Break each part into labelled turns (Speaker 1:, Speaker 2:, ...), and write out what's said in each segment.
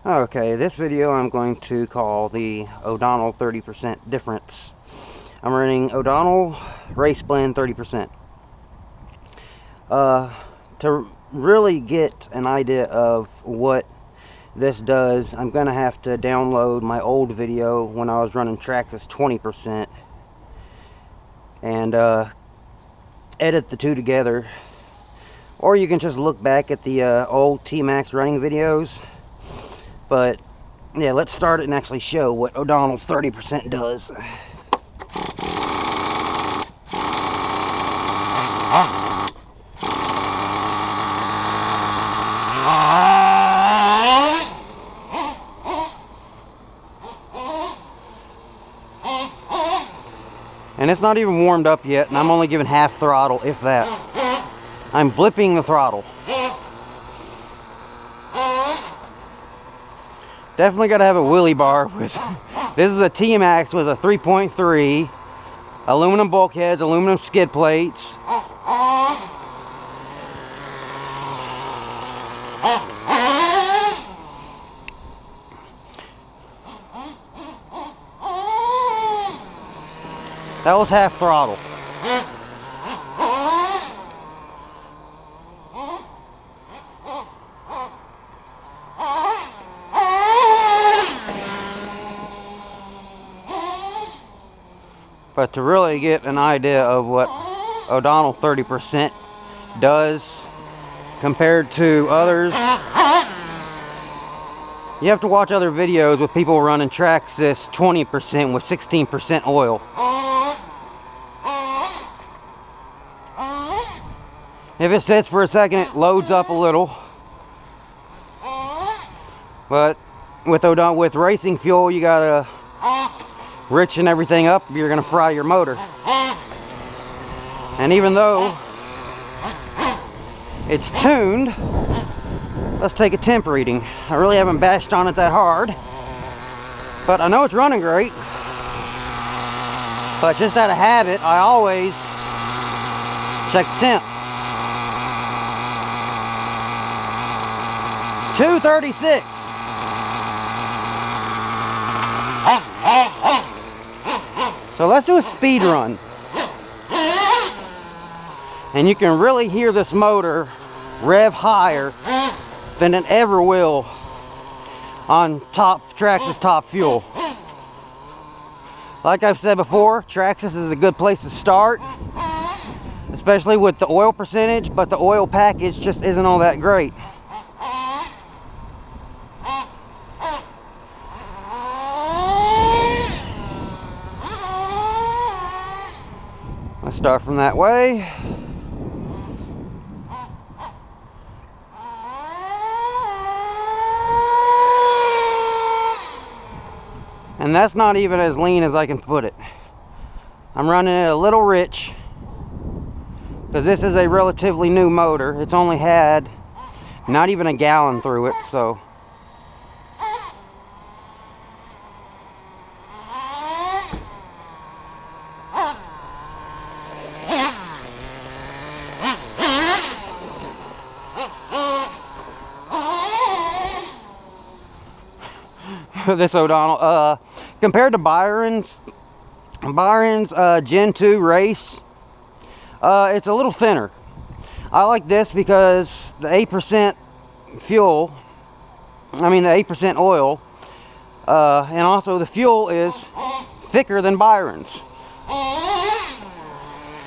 Speaker 1: Okay, this video I'm going to call the O'Donnell 30% difference. I'm running O'Donnell Race Blend 30%. To really get an idea of what this does, I'm going to have to download my old video when I was running traxxas 20% and edit the two together. Or you can just look back at the old t-maxx running videos. But yeah, let's start it and actually show what O'Donnell's 30% does. And it's not even warmed up yet, and I'm only giving half throttle, if that. I'm blipping the throttle. Definitely got to have a wheelie bar with. This is a t-maxx with a 3.3, aluminum bulkheads, aluminum skid plates. That was half throttle. But to really get an idea of what O'Donnell 30% does compared to others, you have to watch other videos with people running traxxas 20% with 16% oil. If it sits for a second, it loads up a little. But with racing fuel, you gotta richen everything up. You're gonna fry your motor. And even though it's tuned, let's take a temp reading. I really haven't bashed on it that hard, but I know it's running great. But just out of habit, I always check the temp. 236. So let's do a speed run. And you can really hear this motor rev higher than it ever will on traxxas top fuel. Like I've said before, traxxas is a good place to start, especially with the oil percentage, but the oil package just isn't all that great. Let's start from that way. And that's not even as lean as I can put it. I'm running it a little rich because this is a relatively new motor. It's only had not even a gallon through it, so. This O'Donnell, compared to Byrons Gen 2 Race, it's a little thinner. I like this because the 8% fuel, the 8% oil, and also the fuel is thicker than Byrons.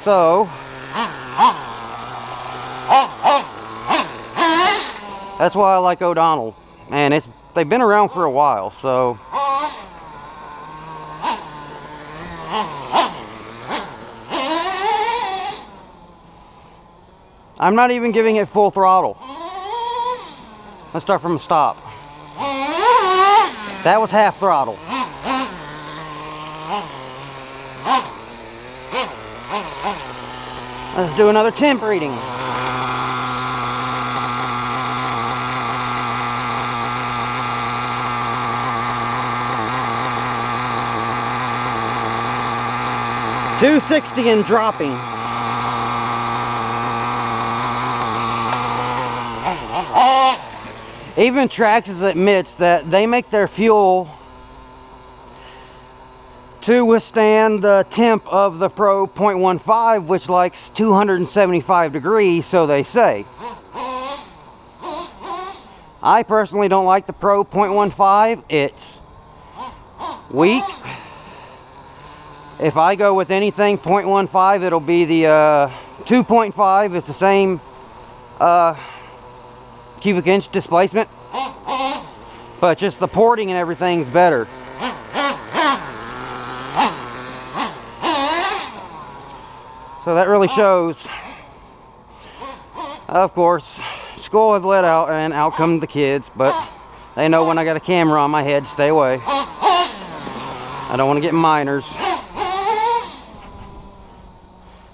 Speaker 1: So that's why I like O'Donnell, and they've been around for a while, so. I'm not even giving it full throttle. Let's start from a stop. That was half throttle. Let's do another temp reading. $260 and dropping. Even Traxxas admits that they make their fuel to withstand the temp of the Pro 0.15, which likes 275 degrees, so they say. I personally don't like the Pro 0.15. It's weak. If I go with anything 0.15, it'll be the 2.5. It's the same cubic inch displacement, but just the porting and everything's better. So that really shows. Of course, school has let out and out come the kids, but they know when I got a camera on my head to stay away. I don't want to get minors.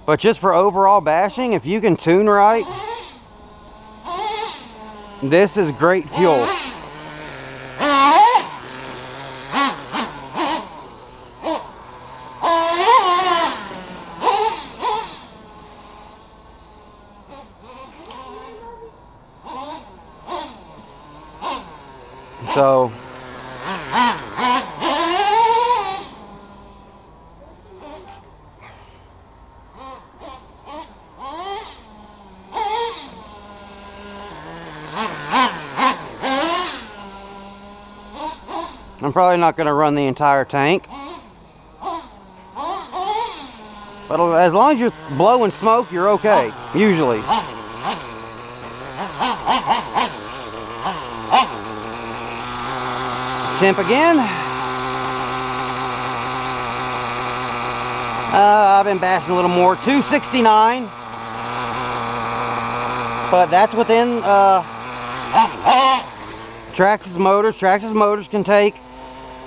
Speaker 1: But just for overall bashing, if you can tune right, this is great fuel. So I'm probably not going to run the entire tank, but as long as you're blowing smoke, you're okay, usually. Temp again. I've been bashing a little more, 269, but that's within Traxxas motors. Traxxas motors can take,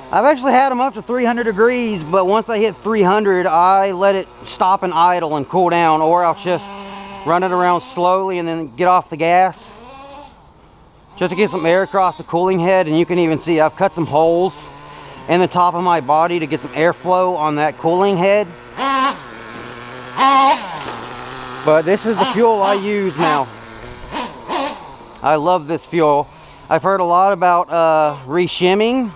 Speaker 1: I've actually had them up to 300 degrees, but once I hit 300, I let it stop and idle and cool down, or I'll just run it around slowly and then get off the gas, just to get some air across the cooling head. And you can even see I've cut some holes in the top of my body to get some airflow on that cooling head. But this is the fuel I use now. I love this fuel. I've heard a lot about re-shimming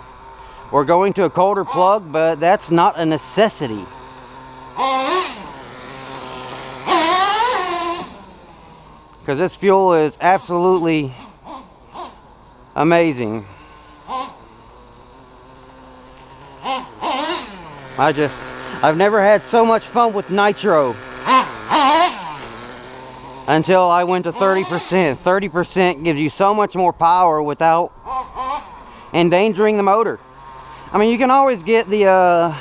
Speaker 1: or going to a colder plug, but that's not a necessity. Because this fuel is absolutely amazing. I've never had so much fun with nitro until I went to 30%. 30% gives you so much more power without endangering the motor. I mean, you can always get the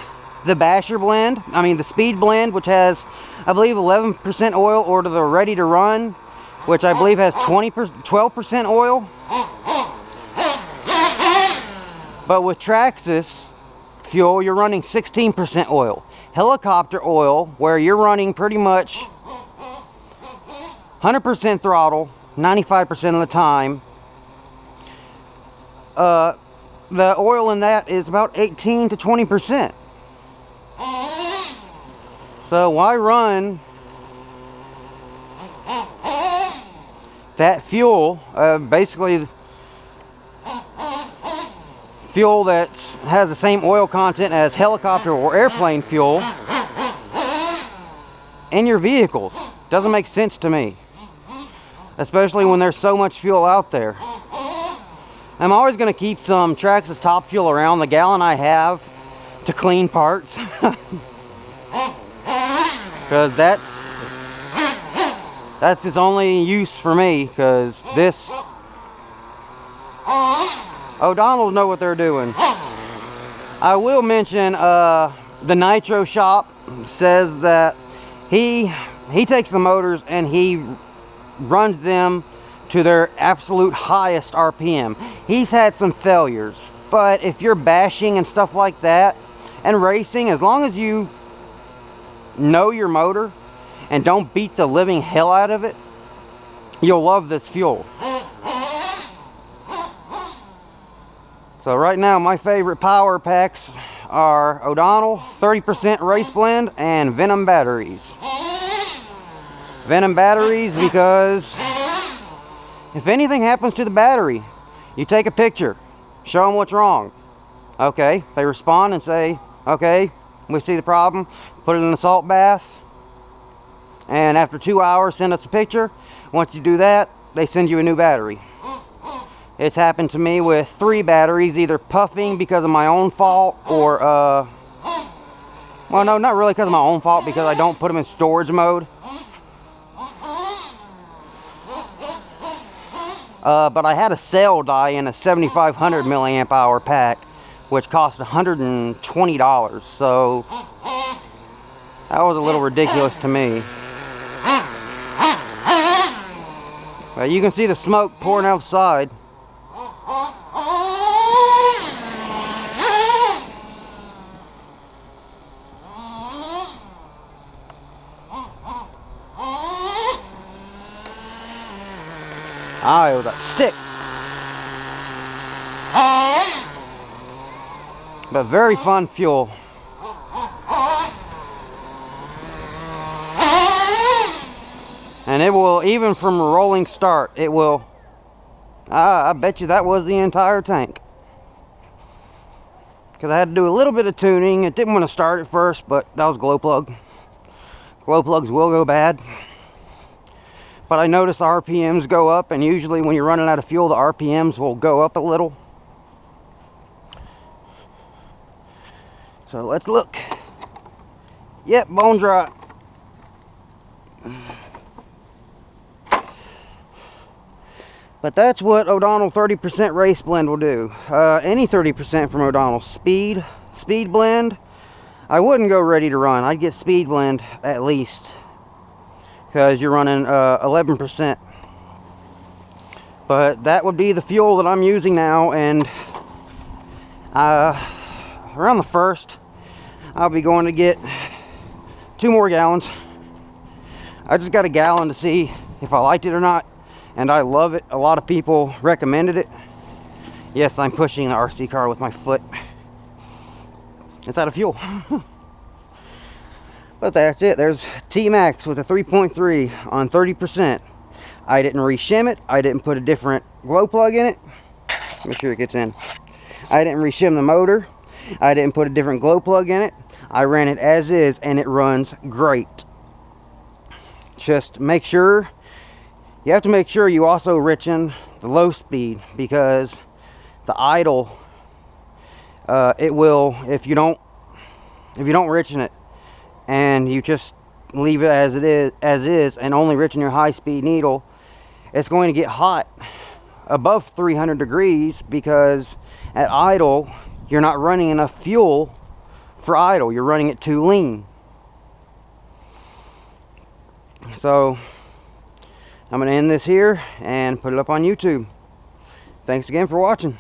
Speaker 1: basher blend, the speed blend, which has, I believe, 11% oil, or the ready to run, which I believe has 12% oil. But with Traxxas fuel, you're running 16% oil. Helicopter oil, where you're running pretty much 100% throttle 95% of the time, the oil in that is about 18 to 20%. So why run that fuel, basically fuel that has the same oil content as helicopter or airplane fuel in your vehicles? Doesn't make sense to me, especially when there's so much fuel out there. I'm always going to keep some Traxxas top fuel around, the gallon I have, to clean parts. Because that's its only use for me, because this... O'Donnell know what they're doing. I will mention the Nitro shop says that he takes the motors and he runs them to their absolute highest RPM. He's had some failures, but if you're bashing and stuff like that and racing, as long as you know your motor and don't beat the living hell out of it, you'll love this fuel. So right now my favorite power packs are O'Donnell 30% race blend and Venom batteries. Venom batteries because if anything happens to the battery, You take a picture, show them what's wrong. Okay, they respond and say, okay, we see the problem, put it in a salt bath, and after 2 hours send us a picture. Once you do that, they send you a new battery. It's happened to me with 3 batteries, either puffing because of my own fault, or well, no, not really because of my own fault, because I don't put them in storage mode. But I had a cell die in a 7500 milliamp hour pack, which cost $120, so that was a little ridiculous to me. You can see the smoke pouring outside. Ah, it was a stick. But very fun fuel. And it will, even from a rolling start, it will, I bet you that was the entire tank. Because I had to do a little bit of tuning. It didn't want to start at first, but that was glow plug. Glow plugs will go bad. But I noticed the RPMs go up, and usually when you're running out of fuel, the RPMs will go up a little. So let's look. Yep, bone dry. But that's what O'Donnell 30% race blend will do. Any 30% from O'Donnell. Speed blend, I wouldn't go ready to run. I'd get speed blend at least, because you're running 11%. But that would be the fuel that I'm using now, and around the 1st, I'll be going to get 2 more gallons. I just got a gallon to see if I liked it or not, and I love it. A lot of people recommended it. Yes, I'm pushing the RC car with my foot. It's out of fuel. But that's it. There's T-maxx with a 3.3 on 30%. I didn't re-shim it. I didn't put a different glow plug in it. Make sure it gets in. I didn't re-shim the motor. I didn't put a different glow plug in it. I ran it as is, and it runs great. Just make sure, you have to make sure you also richen the low speed, because the idle, it will, if you don't richen it, and you just leave it as is, and only richen your high speed needle, it's going to get hot above 300 degrees, because at idle you're not running enough fuel for idle. You're running it too lean. So I'm going to end this here and put it up on YouTube. Thanks again for watching.